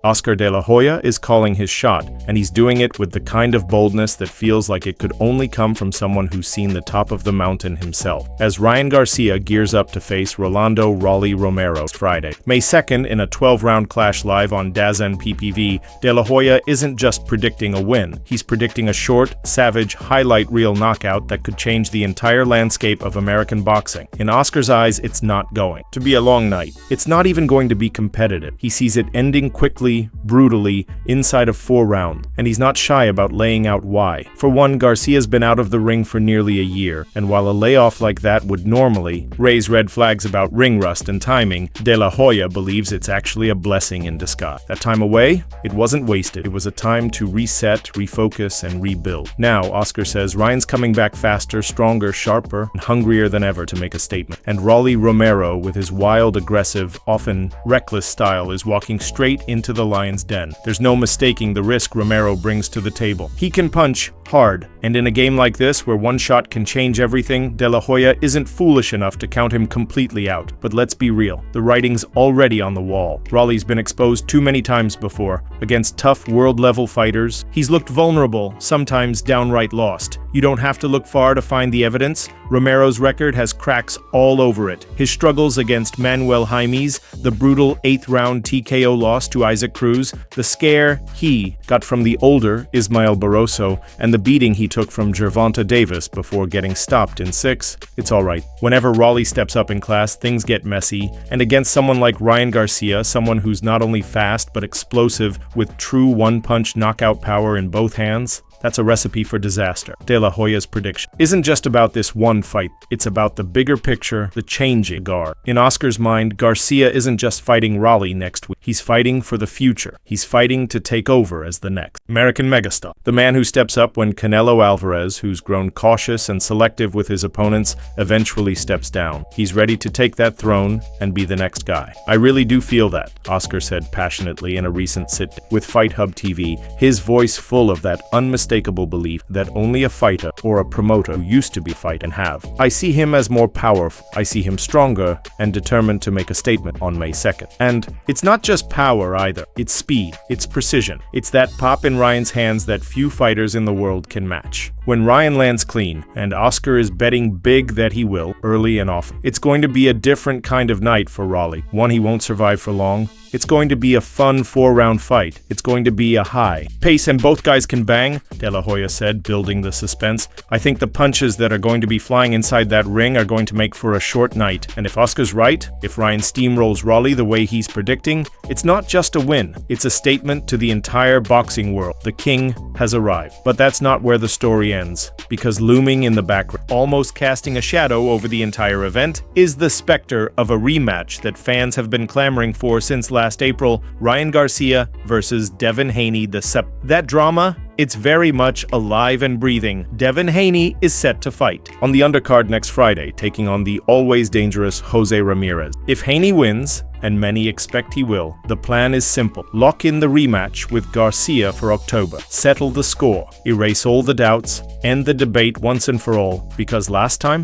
Oscar de la Hoya is calling his shot, and he's doing it with the kind of boldness that feels like it could only come from someone who's seen the top of the mountain himself. As Ryan Garcia gears up to face Rolando Romero Friday, May 2nd, in a 12-round clash live on DAZN PPV, de la Hoya isn't just predicting a win. He's predicting a short, savage, highlight reel knockout that could change the entire landscape of American boxing. In Oscar's eyes, it's not going to be a long night. It's not even going to be competitive. He sees it ending quickly, brutally, inside of 4 rounds, and he's not shy about laying out why. For one, Garcia's been out of the ring for nearly a year, and while a layoff like that would normally raise red flags about ring rust and timing, de la Hoya believes it's actually a blessing in disguise. That time away, it wasn't wasted. It was a time to reset, refocus, and rebuild. Now, Oscar says Ryan's coming back faster, stronger, sharper, and hungrier than ever to make a statement. And Romero, with his wild, aggressive, often reckless style, is walking straight into the lion's den. There's no mistaking the risk Romero brings to the table. He can punch hard, and in a game like this where one shot can change everything, de la Hoya isn't foolish enough to count him completely out. But let's be real, the writing's already on the wall. Raleigh's been exposed too many times before. Against tough world-level fighters, he's looked vulnerable, sometimes downright lost. You don't have to look far to find the evidence. Romero's record has cracks all over it. His struggles against Manuel Jaimes, the brutal 8th-round TKO loss to Isaac Cruz, the scare he got from the older Ismael Barroso, and the beating he took from Gervonta Davis before getting stopped in 6. It's alright. Whenever Raleigh steps up in class, things get messy, and against someone like Ryan Garcia, someone who's not only fast but explosive with true one-punch knockout power in both hands, that's a recipe for disaster. De la Hoya's prediction isn't just about this one fight, it's about the bigger picture, the changing guard. In Oscar's mind, Garcia isn't just fighting Raleigh next week, he's fighting for the future. He's fighting to take over as the next American megastar. The man who steps up when Canelo Alvarez, who's grown cautious and selective with his opponents, eventually steps down. He's ready to take that throne and be the next guy. I really do feel that, Oscar said passionately in a recent sit-down with Fight Hub TV, his voice full of that unmistakable belief that only a fighter or a promoter who used to be fight can have. I see him as more powerful. I see him stronger and determined to make a statement on May 2nd. And it's not just power either. It's speed. It's precision. It's that pop in Ryan's hands that few fighters in the world can match. When Ryan lands clean, and Oscar is betting big that he will, early and often, it's going to be a different kind of night for Raleigh. One he won't survive for long. It's going to be a fun 4-round fight. It's going to be a high pace, and both guys can bang, de la Hoya said, building the suspense. I think the punches that are going to be flying inside that ring are going to make for a short night. And if Oscar's right, if Ryan steamrolls Raleigh the way he's predicting, it's not just a win. It's a statement to the entire boxing world. The king has arrived. But that's not where the story ends, because looming in the background, almost casting a shadow over the entire event, is the specter of a rematch that fans have been clamoring for since last April, Ryan Garcia versus Devin Haney the That drama, it's very much alive and breathing. Devin Haney is set to fight on the undercard next Friday, taking on the always dangerous Jose Ramirez. If Haney wins, and many expect he will, the plan is simple. Lock in the rematch with Garcia for October. Settle the score. Erase all the doubts. End the debate once and for all. Because last time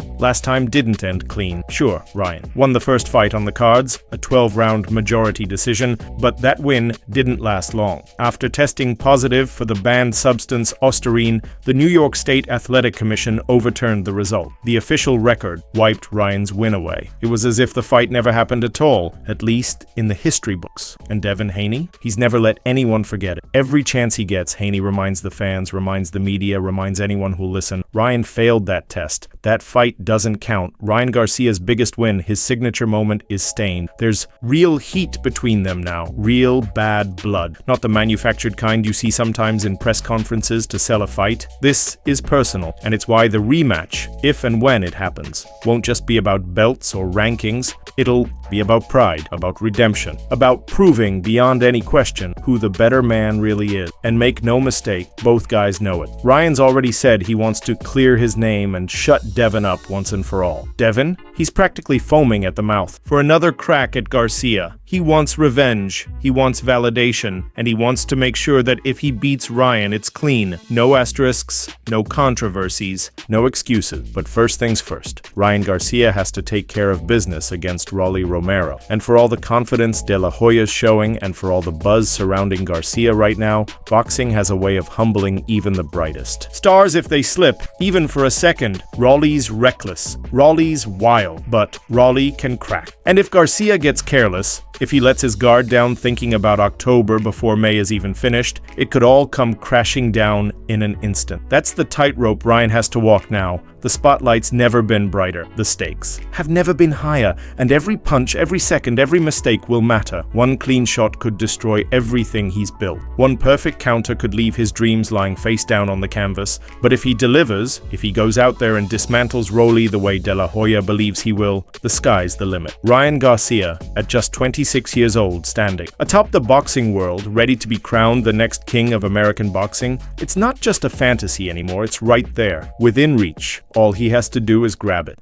didn't end clean. Sure, Ryan won the first fight on the cards, a 12-round majority decision, but that win didn't last long. After testing positive for the banned substance Ostarine, the New York State Athletic Commission overturned the result. The official record wiped Ryan's win away. It was as if the fight never happened at all, at least in the history books. And Devin Haney? He's never let anyone forget it. Every chance he gets, Haney reminds the fans, reminds the media, reminds anyone who'll listen. Ryan failed that test. That fight doesn't count. Ryan Garcia's biggest win, his signature moment, is stained. There's real heat between them now. Real bad blood. Not the manufactured kind you see sometimes in press conferences to sell a fight. This is personal, and it's why the rematch, if and when it happens, won't just be about belts or rankings. It'll be about pride, about redemption, about proving beyond any question who the better man really is. And make no mistake, both guys know it. Ryan's already said he wants to clear his name and shut Devin up once and for all. Devin? He's practically foaming at the mouth for another crack at Garcia. He wants revenge, he wants validation, and he wants to make sure that if he beats Ryan, it's clean. No asterisks, no controversies, no excuses. But first things first, Ryan Garcia has to take care of business against Romero. And for all the confidence De La Hoya's showing and for all the buzz surrounding Garcia right now, boxing has a way of humbling even the brightest. Stars if they slip, even for a second. Raleigh's reckless, Raleigh's wild, but Raleigh can crack. And if Garcia gets careless, if he lets his guard down thinking about October before May is even finished, it could all come crashing down in an instant. That's the tightrope Ryan has to walk now. The spotlight's never been brighter. The stakes have never been higher, and every punch, every second, every mistake will matter. One clean shot could destroy everything he's built. One perfect counter could leave his dreams lying face down on the canvas. But if he delivers, if he goes out there and dismantles Rolly the way De La Hoya believes he will, the sky's the limit. Ryan Garcia, at just 26 years old, standing atop the boxing world, ready to be crowned the next king of American boxing, it's not just a fantasy anymore, it's right there, within reach. All he has to do is grab it.